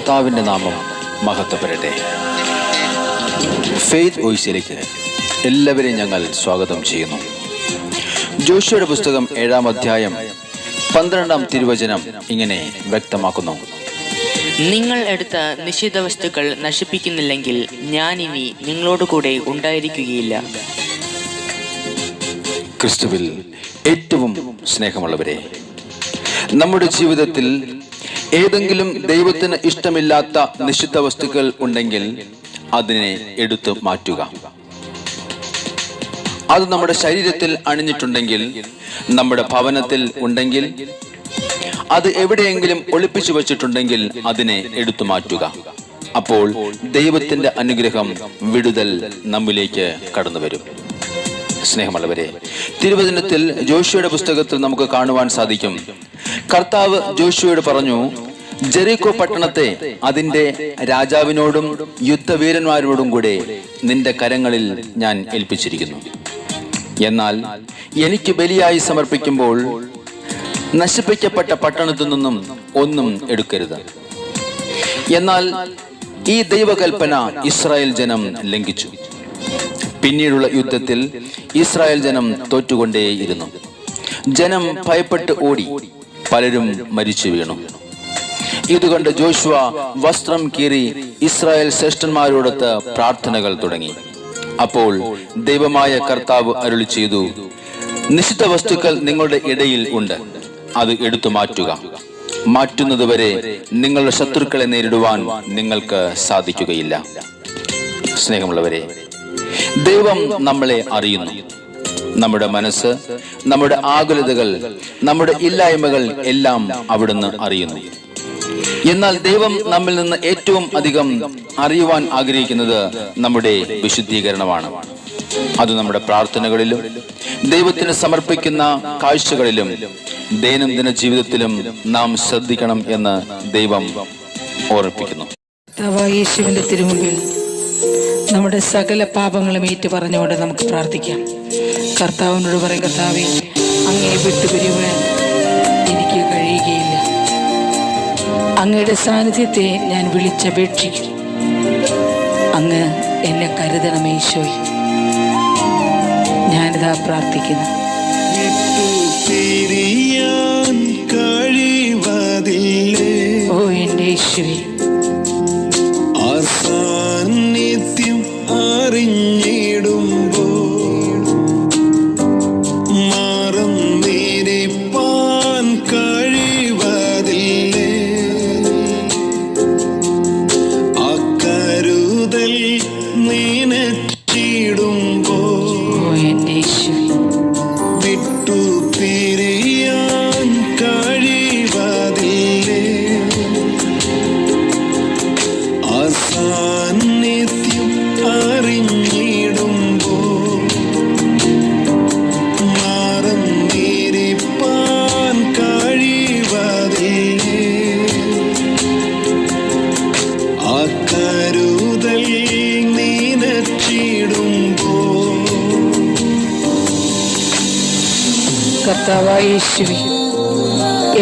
കർത്താവിൻ്റെ നാമം മഹത്വപ്പെടട്ടെ. ഫെയ്ത്ത് വോയിസിലേക്ക് എല്ലാവരെയും ഞങ്ങൾ സ്വാഗതം ചെയ്യുന്നു. ജോഷുവയുടെ പുസ്തകം 7-ാം അധ്യായം 12-ാം തിരുവചനം ഇങ്ങനെ വ്യക്തമാക്കുന്നു: നിങ്ങൾ എടുത്ത നിശ്ചിത വസ്തുക്കൾ നശിപ്പിക്കുന്നില്ലെങ്കിൽ ഞാൻ ഇനി നിങ്ങളോട് കൂടെ ഉണ്ടായിരിക്കുകയില്ല. ക്രിസ്തുവിൽ ഏറ്റവും സ്നേഹമുള്ളവരെ, നമ്മുടെ ജീവിതത്തിൽ ഏതെങ്കിലും ദൈവത്തിന് ഇഷ്ടമില്ലാത്ത നിശ്ചിത വസ്തുക്കൾ ഉണ്ടെങ്കിൽ അതിനെ എടുത്തു മാറ്റുക. അത് നമ്മുടെ ശരീരത്തിൽ അണിഞ്ഞിട്ടുണ്ടെങ്കിൽ, നമ്മുടെ ഭവനത്തിൽ ഉണ്ടെങ്കിൽ, അത് എവിടെയെങ്കിലും ഒളിപ്പിച്ചു വച്ചിട്ടുണ്ടെങ്കിൽ അതിനെ എടുത്തു മാറ്റുക. അപ്പോൾ ദൈവത്തിന്റെ അനുഗ്രഹം, വിടുതൽ നമ്മിലേക്ക് കടന്നു വരും. സ്നേഹമുള്ളവരെ, തിരുവചനത്തിൽ ജോഷുവയുടെ പുസ്തകത്തിൽ നമുക്ക് കാണുവാൻ സാധിക്കും, കർത്താവ് ജോഷുവയോട് പറഞ്ഞു, ജെറിക്കോ പട്ടണത്തെ അതിന്റെ രാജാവിനോടും യുദ്ധവീരന്മാരോടും കൂടെ നിന്റെ കരങ്ങളിൽ ഞാൻ ഏൽപ്പിച്ചിരിക്കുന്നു. എന്നാൽ എനിക്ക് ബലിയായി സമർപ്പിക്കുമ്പോൾ നശിപ്പിക്കപ്പെട്ട പട്ടണത്തിൽ നിന്നും ഒന്നും എടുക്കരുത്. എന്നാൽ ഈ ദൈവകൽപ്പന ഇസ്രായേൽ ജനം ലംഘിച്ചു. പിന്നീടുള്ള യുദ്ധത്തിൽ ഇസ്രായേൽ ജനം തോറ്റുകൊണ്ടേയിരുന്നു. ജനം ഭയപ്പെട്ട് ഓടി, പലരും മരിച്ചു വീണു. ഇതുകൊണ്ട് ജോഷുവ വസ്ത്രം കീറി ഇസ്രായേൽ ശ്രേഷ്ഠന്മാരോടൊത്ത് പ്രാർത്ഥനകൾ തുടങ്ങി. അപ്പോൾ ദൈവമായ കർത്താവ് അരുളി ചെയ്തു, നിശ്ചിത വസ്തുക്കൾ നിങ്ങളുടെ ഇടയിൽ ഉണ്ട്, അത് എടുത്തു മാറ്റുക. മാറ്റുന്നതുവരെ നിങ്ങളുടെ ശത്രുക്കളെ നേരിടുവാൻ നിങ്ങൾക്ക് സാധിക്കുകയില്ല. സ്നേഹമുള്ളവരെ, ദൈവം നമ്മളെ അറിയുന്നു. നമ്മുടെ മനസ്സ്, നമ്മുടെ ആകുലതകൾ, നമ്മുടെ ഇല്ലായ്മകൾ എല്ലാം അവിടുന്ന് അറിയുന്നു. എന്നാൽ ദൈവം നമ്മിൽ നിന്ന് ഏറ്റവും അധികം അറിയുവാൻ ആഗ്രഹിക്കുന്നത് നമ്മുടെ വിശുദ്ധീകരണമാണ്. അത് നമ്മുടെ പ്രാർത്ഥനകളിലും ദൈവത്തിന് സമർപ്പിക്കുന്ന കാഴ്ചകളിലും ദൈനംദിന ജീവിതത്തിലും നാം ശ്രദ്ധിക്കണം എന്ന് ദൈവം ഓർമ്മിപ്പിക്കുന്നു. യേശുവിന്റെ തിരുമുമ്പിൽ നമ്മുടെ സകല പാപങ്ങളും ഏറ്റു പറഞ്ഞുകൊണ്ട് നമുക്ക് പ്രാർത്ഥിക്കാം. കർത്താവിനോട് പറയും, കർത്താവേ, അങ്ങയെ വിട്ടുപിരിയുവാൻ എനിക്ക് കഴിയുകയില്ല. അങ്ങയുടെ സാന്നിധ്യത്തെ ഞാൻ വിളിച്ചപേക്ഷിക്കും. അങ്ങ് എന്നെ കരുതണമേ ഈശോയെ. ഞാനിതാ പ്രാർത്ഥിക്കുന്നു. ഓ എൻ്റെ ഈശോയെ, സാന്നിധ്യം അറിഞ്ഞിടുമ്പോൾ മറന്നിരിപ്പാൻ കഴിവതില്ലേ? അക്കരുതൽ നിനച്ചിടുമ്പോൾ വിട്ടു പിരിയാൻ കഴിവതില്ലേ? സാന്നിധ്യം അറിഞ്ഞിടുമ്പോൾ മറന്നിരിപ്പാൻ കഴിവതില്ലേ? അക്കരുതൽ നിനച്ചിടുമ്പോൾ. കർത്താവായ യേശുവേ,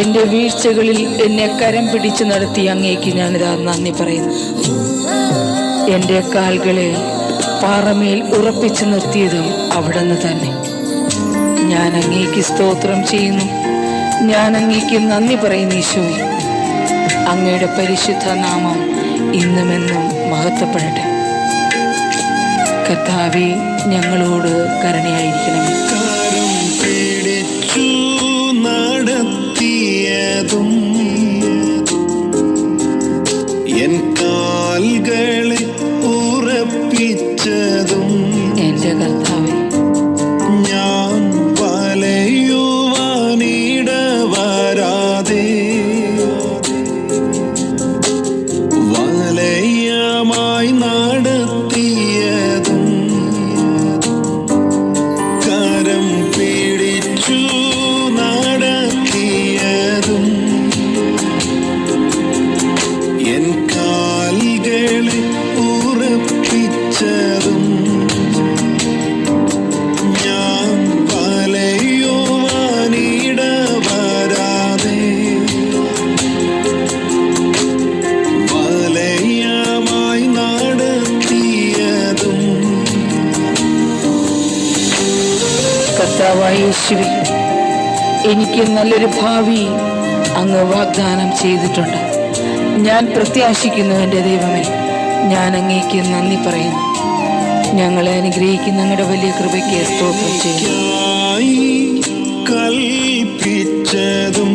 എൻ്റെ വീഴ്ചകളിൽ എന്നെ കരം പിടിച്ചു നടത്തി അങ്ങേക്ക് ഞാനിതാ നന്ദി പറയുന്നു. എൻ്റെ കാൽകളെ പാറമേൽ ഉറപ്പിച്ചു നിർത്തിയതും അവിടുന്ന് തന്നെ. ഞാൻ അങ്ങേക്ക് സ്തോത്രം ചെയ്യുന്നു. ഞാൻ അങ്ങേക്ക് നന്ദി പറയുന്നു ഈശോയെ. അങ്ങയുടെ പരിശുദ്ധ നാമം ഇന്നുമെന്നും മഹത്വപ്പെടട്ടെ. കർത്താവേ, ഞങ്ങളോട് കരുണയായിരിക്കണമേ. കരം പിടിച്ചു നടത്തിയതും എൻ കാൽകളെ ഉറപ്പിച്ചതും എൻ്റെ കർത്താവേ, ഞാൻ വലയുവാനിടവരാതെ വലയമായി നടത്തിയതും കരം പിടിച്ചു നടത്തിയതും എൻ കാൽകളെ ഉറപ്പിച്ചതും ഞാൻ വലയുവാനിടവരാതെ കർത്താവായ യേശുവേ, എനിക്ക് നല്ലൊരു ഭാവി അങ്ങ് വാഗ്ദാനം ചെയ്തിട്ടുണ്ട്. ഞാൻ പ്രത്യാശിക്കുന്നു എൻ്റെ ദൈവമേ, ഞാൻ അങ്ങേക്ക് നന്ദി പറയുന്നു. ഞങ്ങളെ അനുഗ്രഹിക്കുന്ന അങ്ങയുടെ വലിയ കൃപയ്ക്ക് സ്തോത്രം ചെയ്യുന്നു. കൽപ്പിച്ചതും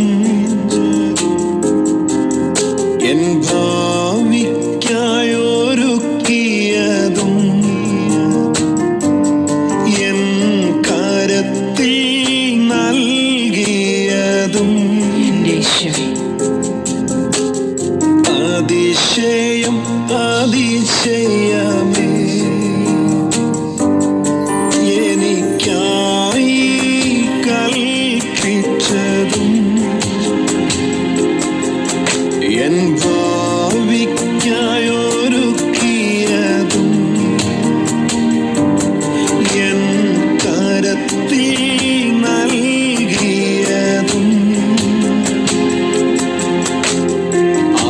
എൻ ഭാവിക്കായൊരുക്കിയതും എൻ കരത്തിൽ നൽകിയതും എൻ്റെ യേശുവേ, അതിശയം അതിശയമേ, എനിക്കായി കൽപ്പിച്ചതും എൻ ഭാവിക്കായൊരുക്കിയതും എൻ കരത്തിൽ നൽകിയതും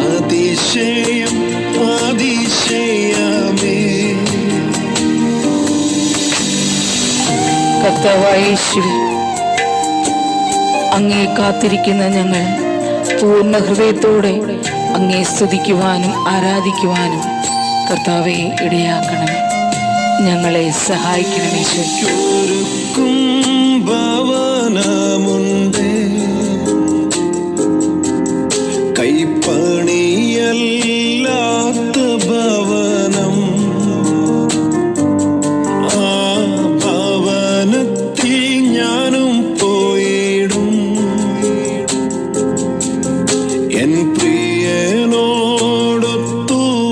അതിശയം അതിശയമേ. കർത്താവായ യേശുവേ, അങ്ങേ കാത്തിരിക്കുന്ന ഞങ്ങൾ പൂർണ്ണ ഹൃദയത്തോടെ അങ്ങേ സ്തുതിക്കുവാനും ആരാധിക്കുവാനും കർത്താവെ ഇടയാക്കണമേ. ഞങ്ങളെ സഹായിക്കണമേ. ഒരുക്കും ഭവനമുണ്ട്, കൈപ്പണിയല്ലാത്ത ഭവനം. ആ ഭവനത്തിൽ ഞാനും പോയിടും, എൻ പ്രിയനോടൊത്തു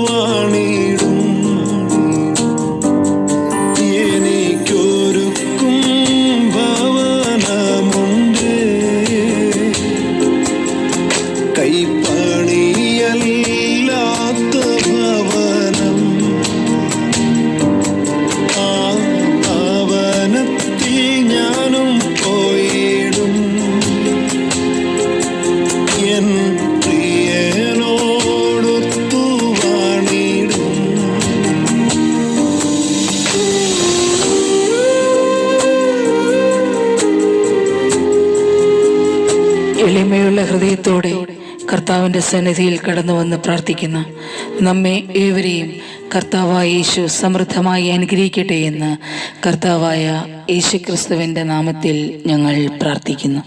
വാണിടും. എനിക്കൊരുക്കും ഭവനമുണ്ട്, കൈപ്പണിയല്ലാത്ത ഭവനം. ആ ഭവനത്തിൽ ഞാനും പോയിടും, എൻ പ്രിയനോടൊത്തു വാണിടും. എളിമയുള്ള ഹൃദയത്തോടെ കർത്താവിൻ്റെ സന്നിധിയിൽ കടന്നു വന്ന് പ്രാർത്ഥിക്കുന്ന നമ്മെ ഏവരെയും കർത്താവായ യേശു സമൃദ്ധമായി അനുഗ്രഹിക്കട്ടെ എന്ന് കർത്താവായ യേശുക്രിസ്തുവിൻ്റെ നാമത്തിൽ ഞങ്ങൾ പ്രാർത്ഥിക്കുന്നു.